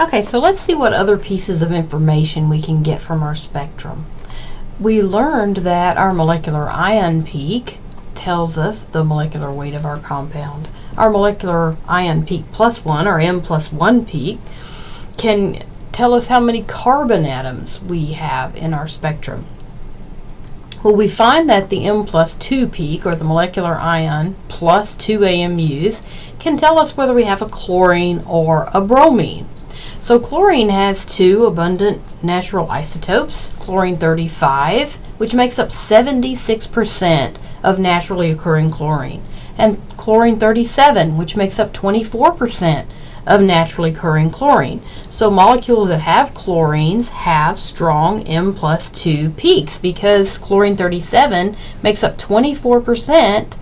Okay, so let's see what other pieces of information we can get from our spectrum. We learned that our molecular ion peak tells us the molecular weight of our compound. Our molecular ion peak plus 1, or M plus 1 peak, can tell us how many carbon atoms we have in our spectrum. Well, we find that the M plus 2 peak, or the molecular ion plus 2 AMUs, can tell us whether we have a chlorine or a bromine. So chlorine has two abundant natural isotopes, chlorine 35, which makes up 76% of naturally occurring chlorine, and chlorine 37, which makes up 24% of naturally occurring chlorine. So molecules that have chlorines have strong M plus 2 peaks because chlorine 37 makes up 24%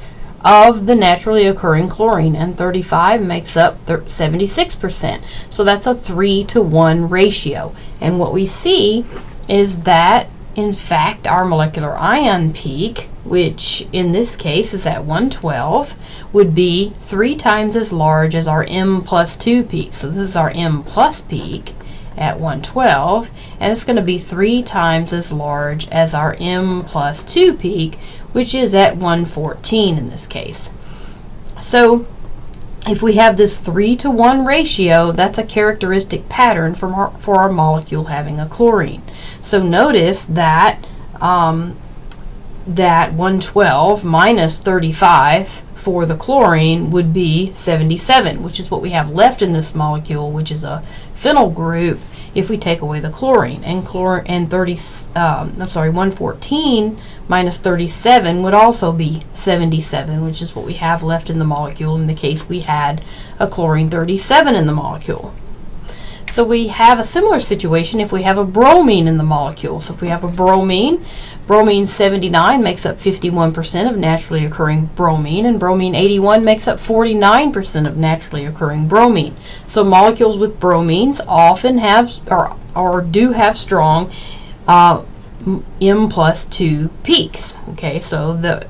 of the naturally occurring chlorine, and 35 makes up 76%. So that's a 3-to-1 ratio. And what we see is that, in fact, our molecular ion peak, which in this case is at 112, would be 3 times as large as our M plus 2 peak. So this is our M plus peak at 112, and it's going to be 3 times as large as our M plus 2 peak, which is at 114 in this case. So if we have this 3-to-1 ratio, that's a characteristic pattern for our molecule having a chlorine. So notice that that 112 minus 35 for the chlorine would be 77, which is what we have left in this molecule, which is a phenyl group, if we take away the chlorine. And 114 minus 37 would also be 77, which is what we have left in the molecule in the case we had a chlorine 37 in the molecule. So we have a similar situation if we have a bromine in the molecule. So if we have a bromine 79 makes up 51% of naturally occurring bromine, and bromine 81 makes up 49% of naturally occurring bromine. So molecules with bromines often have or do have strong M plus 2 peaks. Okay, so the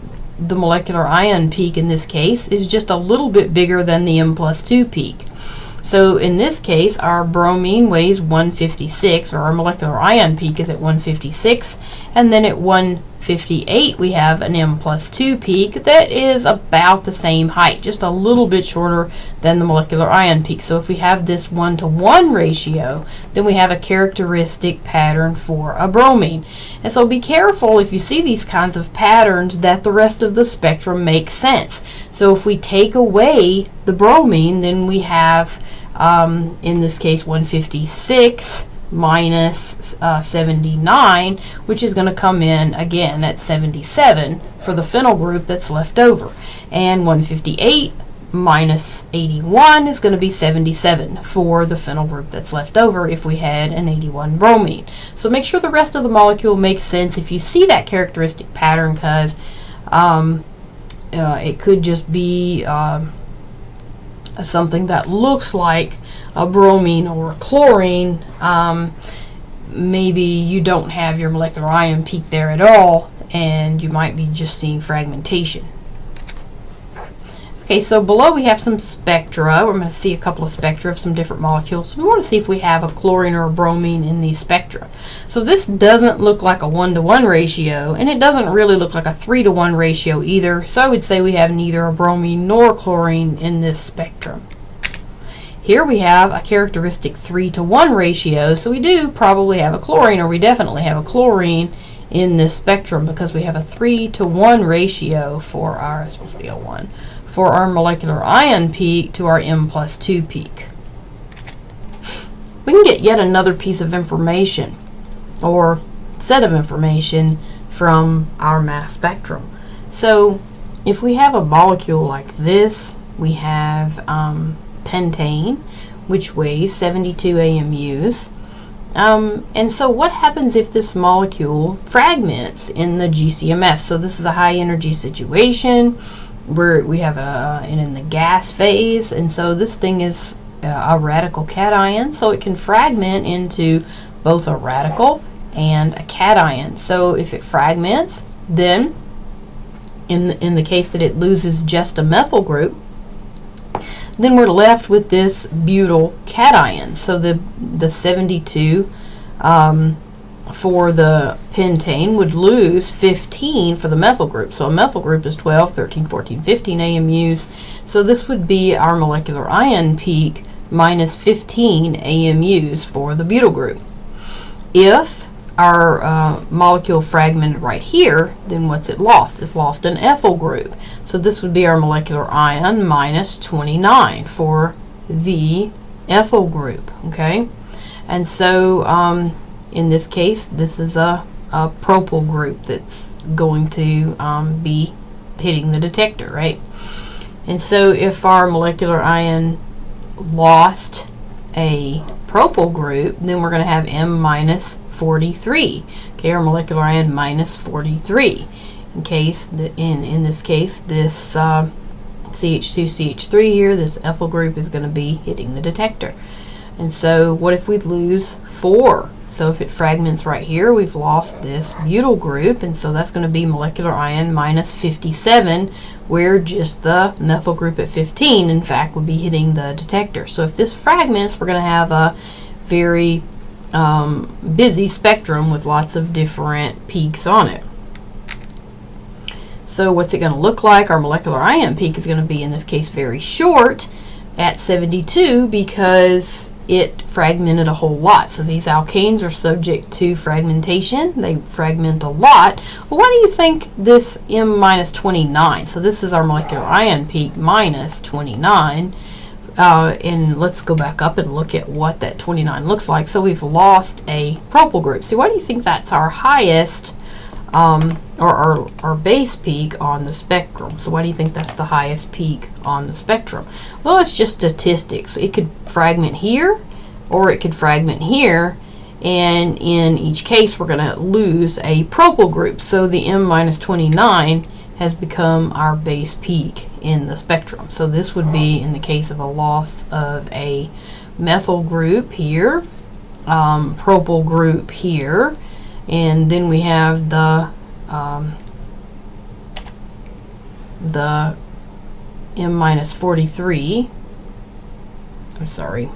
molecular ion peak in this case is just a little bit bigger than the M plus 2 peak. So in this case, our bromine weighs 156, or our molecular ion peak is at 156, and then at 158 we have an M plus 2 peak that is about the same height, just a little bit shorter than the molecular ion peak. So if we have this 1-to-1 ratio, then we have a characteristic pattern for a bromine. And so be careful if you see these kinds of patterns that the rest of the spectrum makes sense. So if we take away the bromine, then we have in this case 156 minus 79, which is going to come in again at 77 for the phenyl group that's left over, and 158 minus 81 is going to be 77 for the phenyl group that's left over if we had an 81 bromine. So make sure the rest of the molecule makes sense if you see that characteristic pattern, because it could just be something that looks like a bromine or a chlorine. Maybe you don't have your molecular ion peak there at all, and you might be just seeing fragmentation. Okay, so below we have some spectra. We're going to see a couple of spectra of some different molecules. So we want to see if we have a chlorine or a bromine in these spectra. So this doesn't look like a 1-to-1 ratio, and it doesn't really look like a 3-to-1 ratio either. So I would say we have neither a bromine nor chlorine in this spectrum. Here we have a characteristic 3-to-1 ratio, so we do probably have a chlorine, or we definitely have a chlorine in this spectrum, because we have a 3-to-1 ratio for our, it's supposed to be a 1, for our molecular ion peak to our M plus 2 peak. We can get yet another piece of information, or set of information, from our mass spectrum. So if we have a molecule like this, we have pentane, which weighs 72 AMUs. And so what happens if this molecule fragments in the GCMS? So this is a high energy situation where we have in the gas phase, and so this thing is a radical cation, so it can fragment into both a radical and a cation. So if it fragments, then in the case that it loses just a methyl group, then we're left with this butyl cation. So the 72 for the pentane would lose 15 for the methyl group. So a methyl group is 12, 13, 14, 15 AMUs. So this would be our molecular ion peak minus 15 AMUs for the butyl group. If our molecule fragmented right here, then what's it lost? It's lost an ethyl group. So this would be our molecular ion minus 29 for the ethyl group, okay? And so in this case, this is a propyl group that's going to be hitting the detector, right? And so if our molecular ion lost a propyl group, then we're going to have M minus 43. Okay, our molecular ion minus 43. In this case, this CH2CH3 here, this ethyl group is going to be hitting the detector. And so what if we lose 4? So if it fragments right here, we've lost this butyl group, and so that's going to be molecular ion minus 57, where just the methyl group at 15, in fact, would be hitting the detector. So if this fragments, we're going to have a very busy spectrum with lots of different peaks on it. So what's it going to look like? Our molecular ion peak is going to be, in this case, very short at 72 because it fragmented a whole lot. So these alkanes are subject to fragmentation. They fragment a lot. Well, what do you think this M minus 29? So this is our molecular ion peak minus 29. And let's go back up and look at what that 29 looks like. So we've lost a propyl group. So why do you think that's our highest or our base peak on the spectrum? So why do you think that's the highest peak on the spectrum? Well, it's just statistics. It could fragment here or it could fragment here, and in each case we're going to lose a propyl group. So the M minus 29 has become our base peak in the spectrum. So this would be in the case of a loss of a methyl group here, propyl group here, and then we have the M minus 43, I'm sorry,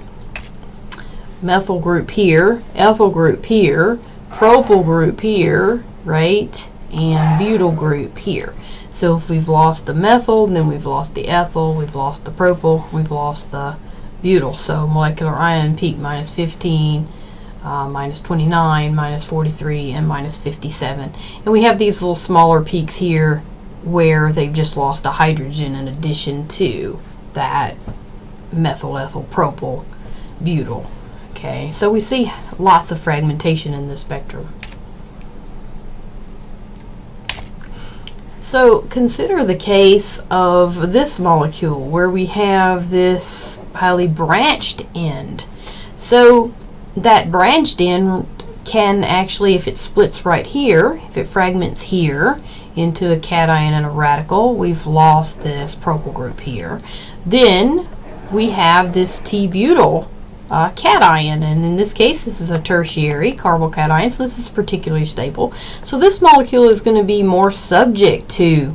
methyl group here, ethyl group here, propyl group here, right, and butyl group here. So if we've lost the methyl, then we've lost the ethyl, we've lost the propyl, we've lost the butyl. So molecular ion peak minus 15, minus 29, minus 43, and minus 57. And we have these little smaller peaks here where they've just lost a hydrogen in addition to that methyl, ethyl, propyl, butyl. Okay, so we see lots of fragmentation in the spectrum. So consider the case of this molecule where we have this highly branched end. So that branched end can actually, if it splits right here, if it fragments here into a cation and a radical, we've lost this propyl group here. Then we have this T-butyl cation, and in this case this is a tertiary carbocation, so this is particularly stable. So this molecule is going to be more subject to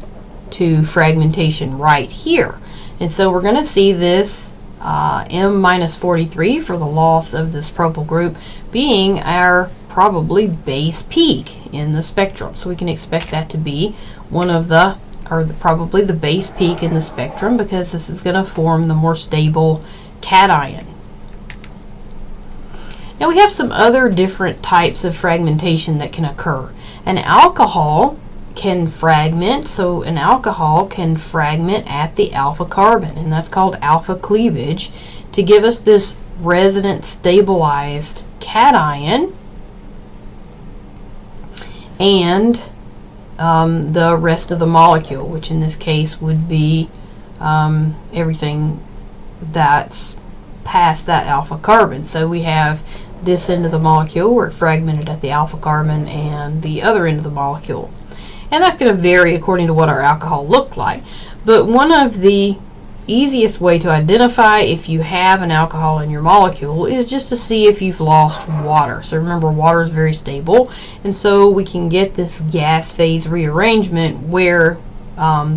fragmentation right here, and so we're going to see this M minus 43 for the loss of this propyl group being our probably base peak in the spectrum. So we can expect that to be one of the, or probably the base peak in the spectrum, because this is going to form the more stable cation. Now we have some other different types of fragmentation that can occur. An alcohol can fragment, so an alcohol can fragment at the alpha carbon, and that's called alpha cleavage, to give us this resonance stabilized cation, and the rest of the molecule, which in this case would be everything that's past that alpha carbon. So we have this end of the molecule where it fragmented at the alpha carbon, and the other end of the molecule. And that's going to vary according to what our alcohol looked like. But one of the easiest way to identify if you have an alcohol in your molecule is just to see if you've lost water. So remember, water is very stable, and so we can get this gas phase rearrangement where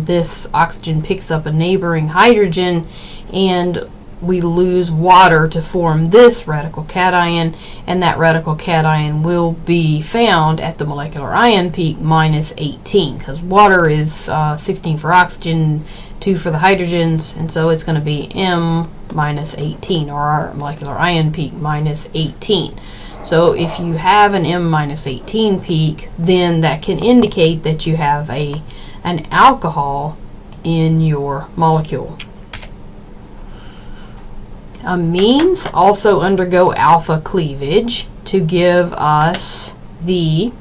this oxygen picks up a neighboring hydrogen, and we lose water to form this radical cation, and that radical cation will be found at the molecular ion peak minus 18, because water is 16 for oxygen, 2 for the hydrogens, and so it's going to be M minus 18, or our molecular ion peak minus 18. So if you have an M minus 18 peak, then that can indicate that you have an alcohol in your molecule. Amines also undergo alpha cleavage to give us the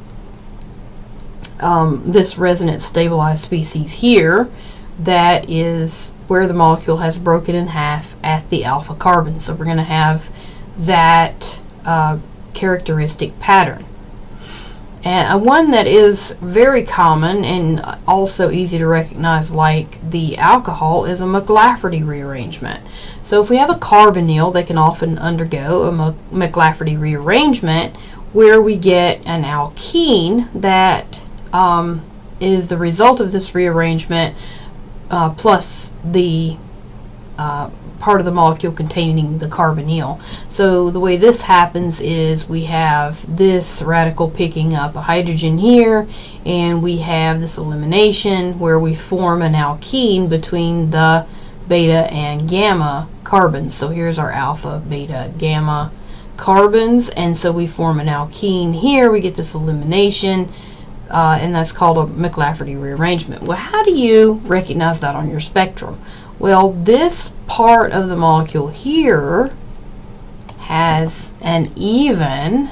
this resonance stabilized species here, that is where the molecule has broken in half at the alpha carbon. So we're going to have that characteristic pattern. And one that is very common and also easy to recognize like the alcohol is a McLafferty rearrangement. So if we have a carbonyl, they can often undergo a McLafferty rearrangement where we get an alkene that is the result of this rearrangement plus the part of the molecule containing the carbonyl. So the way this happens is we have this radical picking up a hydrogen here, and we have this elimination where we form an alkene between the beta and gamma carbons. So here's our alpha, beta, gamma carbons, and so we form an alkene here. We get this elimination, and that's called a McLafferty rearrangement. Well, how do you recognize that on your spectrum? Well, this part of the molecule here has an even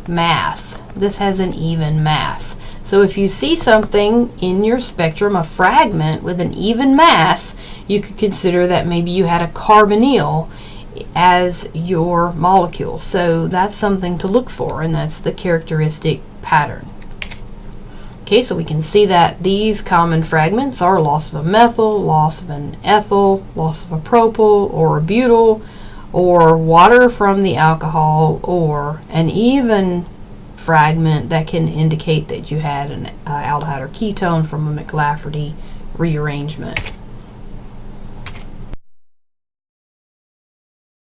mass. This has an even mass. So if you see something in your spectrum, a fragment with an even mass, you could consider that maybe you had a carbonyl as your molecule. So that's something to look for, and that's the characteristic pattern. Okay, so we can see that these common fragments are loss of a methyl, loss of an ethyl, loss of a propyl or a butyl, or water from the alcohol, or an even fragment that can indicate that you had an aldehyde or ketone from a McLafferty rearrangement.